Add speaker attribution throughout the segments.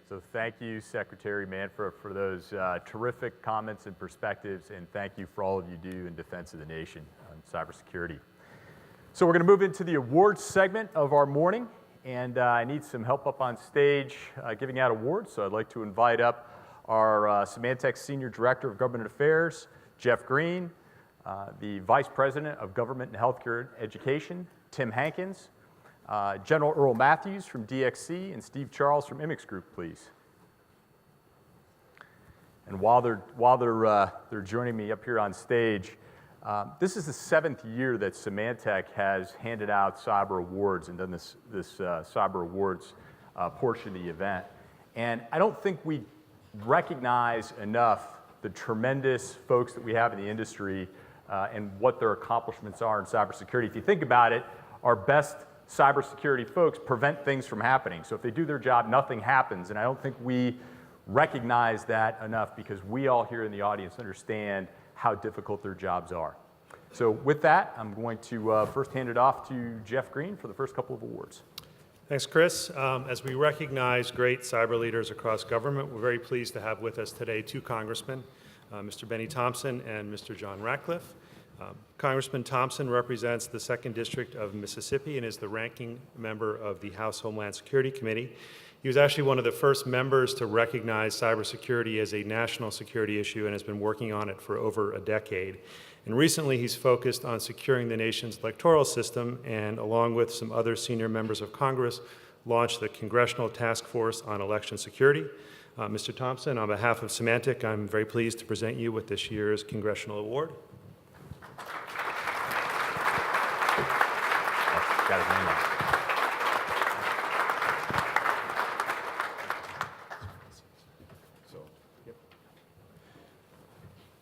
Speaker 1: So thank you, Secretary Manfra, for those terrific comments and perspectives, and thank you for all of you do in defense of the nation on cybersecurity. So we're going to move into the awards segment of our morning, and I need some help up on stage giving out awards. So I'd like to invite up our Symantec Senior Director of Government Affairs, Jeff Green, the Vice President of Government and Healthcare Education, Tim Hankins, General Earl Matthews from DXC, and Steve Charles from Immix Group, please. And while they're joining me up here on stage, this is the 7th year that Symantec has handed out cyber awards and done this cyber awards portion of the event. And I don't think we recognize enough the tremendous folks that we have in the industry and what their accomplishments are in cybersecurity. If you think about it, our best cybersecurity folks prevent things from happening. So if they do their job, nothing happens. And I don't think we recognize that enough because we all here in the audience understand how difficult their jobs are. So with that, I'm going to first hand it off to Jeff Green for the first couple of awards.
Speaker 2: Thanks, Chris. As we recognize great cyber leaders across government, we're very pleased to have with us today two congressmen, Mr. Benny Thompson and Mr. John Ratcliffe. Congressman Thompson represents the 2nd District of Mississippi and is the ranking member of the House Homeland Security Committee. He was actually one of the first members to recognize cybersecurity as a national security issue and has been working on it for over a decade. And recently he's focused on securing the nation's electoral system and, along with some other senior members of Congress, launched the Congressional Task Force on Election Security. Mr. Thompson, on behalf of Symantec, I'm very pleased to present you with this year's Congressional Award.
Speaker 1: Got his name on.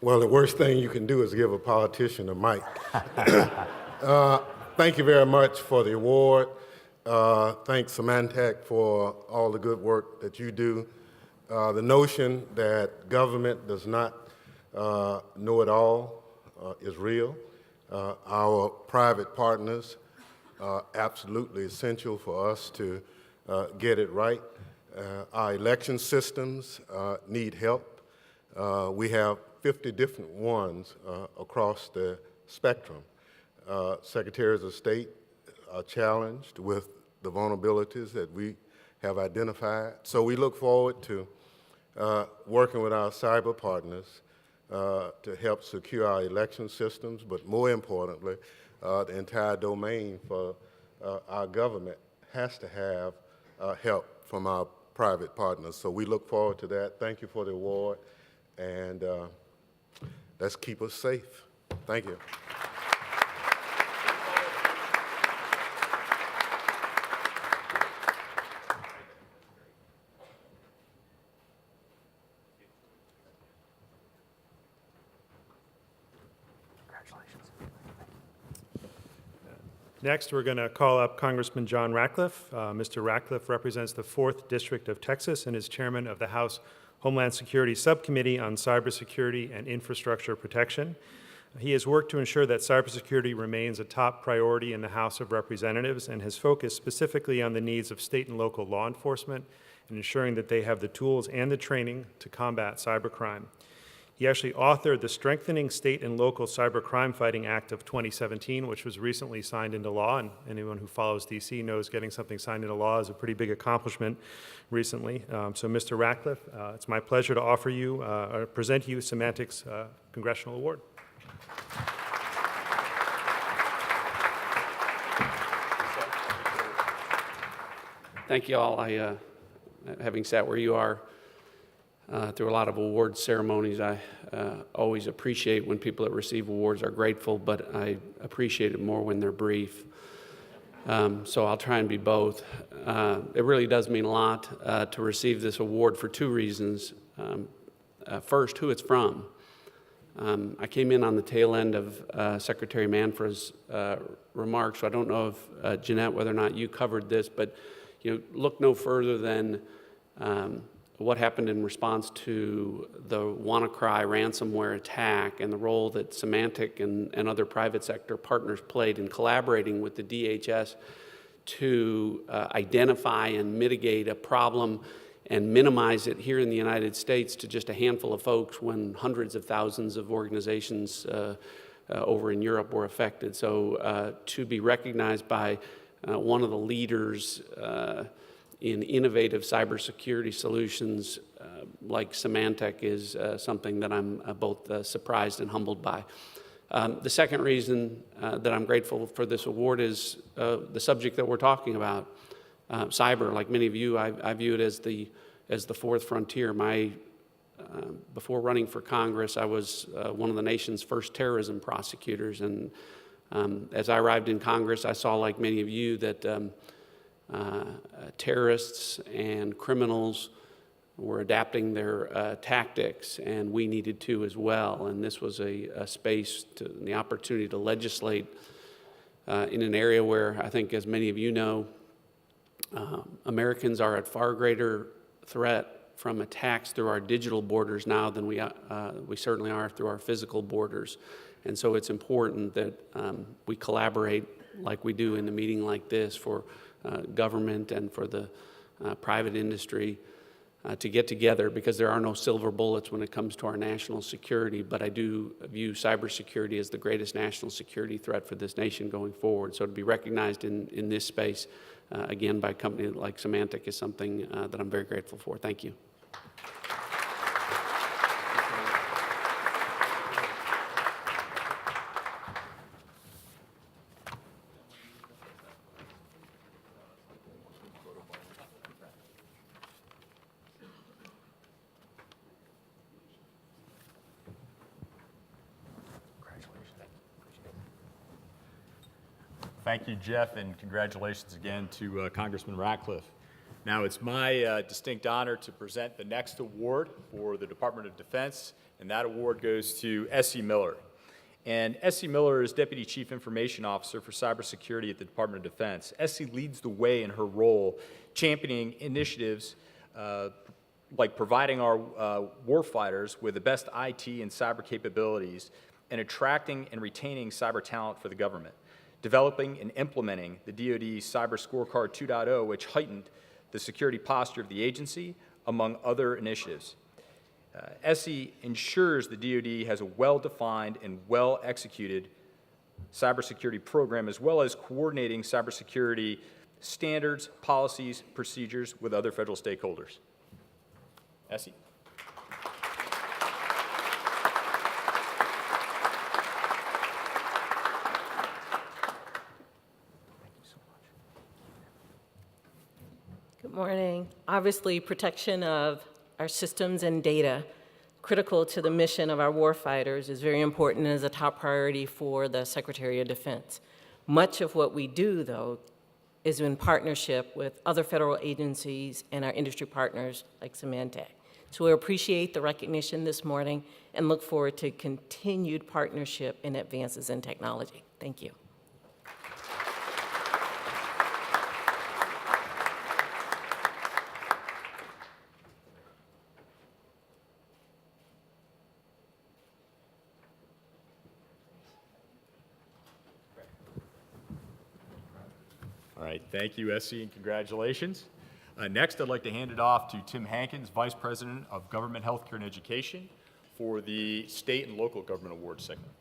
Speaker 3: Well, the worst thing you can do is give a politician a mic. Thank you very much for the award. Thanks Symantec for all the good work that you do. The notion that government does not know it all is real. Our private partners are absolutely essential for us to get it right. Our election systems need help. We have 50 different ones across the spectrum. Secretaries of State are challenged with the vulnerabilities that we have identified. So we look forward to working with our cyber partners to help secure our election systems, but more importantly, the entire domain for our government has to have help from our private partners. So we look forward to that. Thank you for the award, and let's keep us safe. Thank you.
Speaker 2: Next, we're going to call up Congressman John Ratcliffe. Mr. Ratcliffe represents the 4th District of Texas and is chairman of the House Homeland Security Subcommittee on Cybersecurity and Infrastructure Protection. He has worked to ensure that cybersecurity remains a top priority in the House of Representatives and has focused specifically on the needs of state and local law enforcement and ensuring that they have the tools and the training to combat cybercrime. He actually authored the Strengthening State and Local Cybercrime Fighting Act of 2017, which was recently signed into law, and anyone who follows DC knows getting something signed into law is a pretty big accomplishment recently. So Mr. Ratcliffe, it's my pleasure to offer you, or present you Symantec's Congressional Award.
Speaker 4: Thank you all. Having sat where you are through a lot of award ceremonies, I always appreciate when people that receive awards are grateful, but I appreciate it more when they're brief. So I'll try and be both. It really does mean a lot to receive this award for two reasons. First, who it's from. I came in on the tail end of Secretary Manfra's remarks, so I don't know if, Jeanette, whether or not you covered this, but look no further than what happened in response to the WannaCry ransomware attack and the role that Symantec and other private sector partners played in collaborating with the DHS to identify and mitigate a problem and minimize it here in the United States to just a handful of folks when hundreds of thousands of organizations over in Europe were affected. So to be recognized by one of the leaders in innovative cybersecurity solutions like Symantec is something that I'm both surprised and humbled by. The second reason that I'm grateful for this award is the subject that we're talking about. Cyber, like many of you, I view it as the fourth frontier. Before running for Congress, I was one of the nation's first terrorism prosecutors, and as I arrived in Congress, I saw, like many of you, that terrorists and criminals were adapting their tactics, and we needed to as well. And this was a space, the opportunity to legislate in an area where I think, as many of you know, Americans are at far greater threat from attacks through our digital borders now than we certainly are through our physical borders. And so it's important that we collaborate like we do in a meeting like this for government and for the private industry to get together, because there are no silver bullets when it comes to our national security, but I do view cybersecurity as the greatest national security threat for this nation going forward. So to be recognized in this space, again, by a company like Symantec is something that I'm very grateful for. Thank you.
Speaker 1: Thank you, Jeff, and congratulations again to Congressman Ratcliffe. Now, it's my distinct honor to present the next award for the Department of Defense, and that award goes to S.E. Miller. And S.E. Miller is Deputy Chief Information Officer for Cybersecurity at the Department of Defense. S.E. leads the way in her role championing initiatives like providing our warfighters with the best IT and cyber capabilities and attracting and retaining cyber talent for the government, developing and implementing the DoD Cyber Scorecard 2.0, which heightened the security posture of the agency, among other initiatives. SE ensures the DoD has a well-defined and well-executed cybersecurity program, as well as coordinating cybersecurity standards, policies, procedures with other federal stakeholders. SE.
Speaker 5: Good morning. Obviously, protection of our systems and data, critical to the mission of our warfighters, is very important and is a top priority for the Secretary of Defense. Much of what we do, though, is in partnership with other federal agencies and our industry partners like Symantec. So we appreciate the recognition this morning and look forward to continued partnership and advances in technology. Thank you.
Speaker 1: All right, thank you, SC, and congratulations. Next, I'd like to hand it off to Tim Hankins, Vice President of Government Healthcare and Education, for the State and Local Government Awards segment.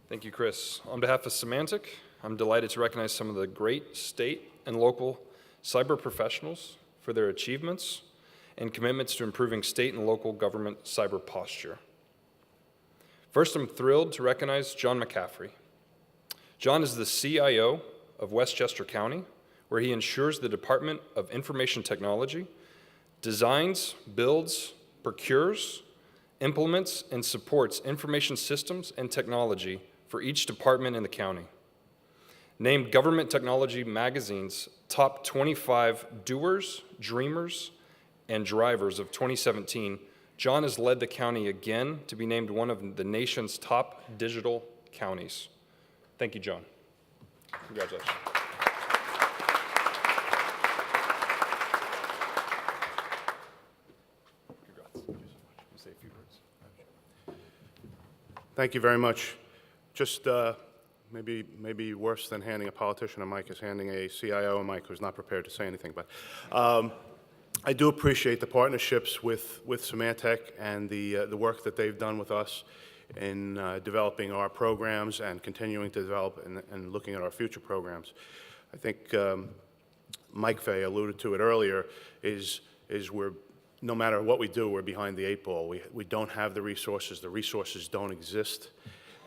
Speaker 6: Thank you, Chris. On behalf of Symantec, I'm delighted to recognize some of the great state and local cyber professionals for their achievements and commitments to improving state and local government cyber posture. First, I'm thrilled to recognize John McCaffrey. John is the CIO of Westchester County, where he ensures the Department of Information Technology designs, builds, procures, implements, and supports information systems and technology for each department in the county. Named Government Technology Magazine's top 25 doers, dreamers, and drivers of 2017, John has led the county again to be named one of the nation's top digital counties. Thank you, John. Congratulations.
Speaker 7: Thank you very much. Just
Speaker 3: maybe worse than handing a politician a mic is handing a CIO a mic who's not prepared to say anything. But I do appreciate the partnerships with Symantec and the work that they've done with us in developing our programs and continuing to develop and looking at our future programs. I think Mike Fay alluded to it earlier, is we're, no matter what we do, we're behind the eight ball. We don't have the resources don't exist.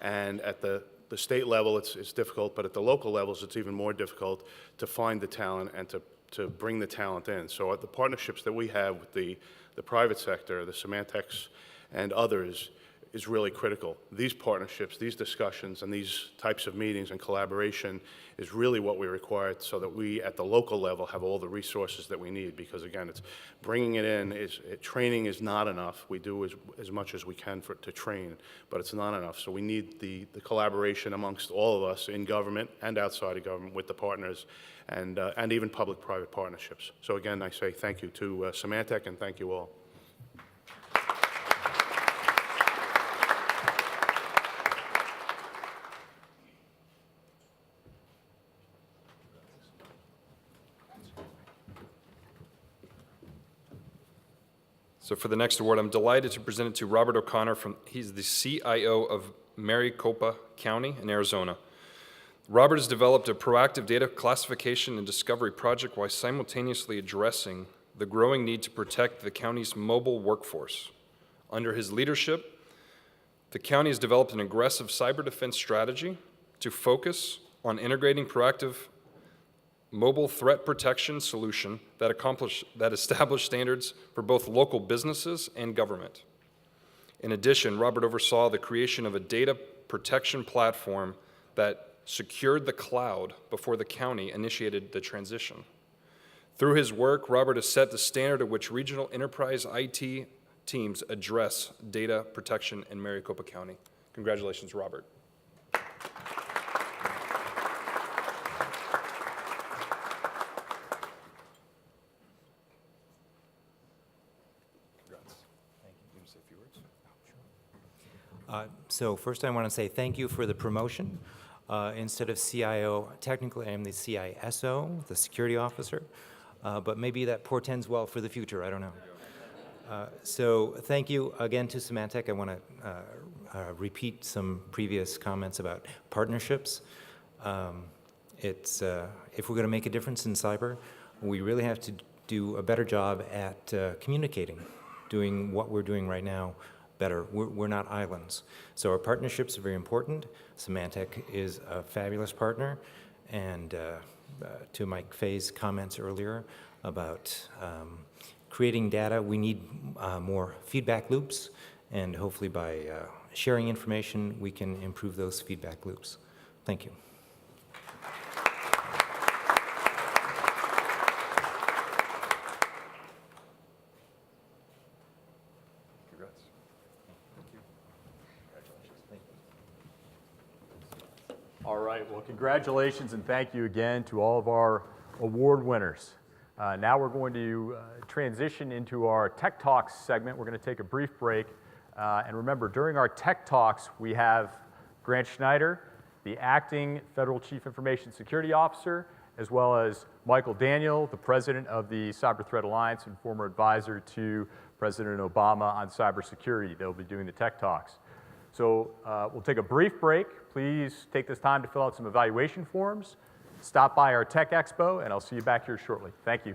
Speaker 3: And at the state level, it's difficult, but at the local levels, it's even more difficult to find the talent and to bring the talent in. So the partnerships that we have with the private sector, the Symantecs and others, is really critical. These partnerships, these discussions, and these types of meetings and collaboration is really what we require so that we, at the local level, have all the resources that we need. Because again, it's bringing it in, training is not enough. We do as much as we can to train, but it's not enough. So we need the collaboration amongst all of us in government and outside of government with the partners and even public-private partnerships. So again, I say thank you to Symantec and thank you all.
Speaker 6: So for the next award, I'm delighted to present it to Robert O'Connor. He's the CIO of Maricopa County in Arizona. Robert has developed a proactive data classification and discovery project while simultaneously addressing the growing need to protect the county's mobile workforce. Under his leadership, the county has developed an aggressive cyber defense strategy to focus on integrating proactive mobile threat protection solution that establish standards for both local businesses and government. In addition, Robert oversaw the creation of a data protection platform that secured the cloud before the county initiated the transition. Through his work, Robert has set the standard at which regional enterprise IT teams address data protection in Maricopa County. Congratulations, Robert.
Speaker 7: So first I want to say thank you for the promotion. Instead of CIO, technically I'm the CISO, the security officer, but maybe that portends well for the future, I don't know. So thank you again to Symantec. I want to repeat some previous comments about partnerships. If we're going to make a difference in cyber, we really have to do a better job at communicating, doing what we're doing right now better. We're not islands. So our partnerships are very important. Symantec is a fabulous partner. And to Mike Fay's comments earlier about creating data, we need more feedback loops. And hopefully by sharing information, we can improve those feedback loops. Thank you.
Speaker 1: All right, well, congratulations and thank you again to all of our award winners. Now we're going to transition into our Tech Talks segment. We're going to take a brief break. And remember, during our Tech Talks, we have Grant Schneider, the Acting Federal Chief Information Security Officer, as well as Michael Daniel, the President of the Cyber Threat Alliance and former advisor to President Obama on cybersecurity. They'll be doing the Tech Talks. So we'll take a brief break. Please take this time to fill out some evaluation forms. Stop by our Tech Expo, and I'll see you back here shortly. Thank you.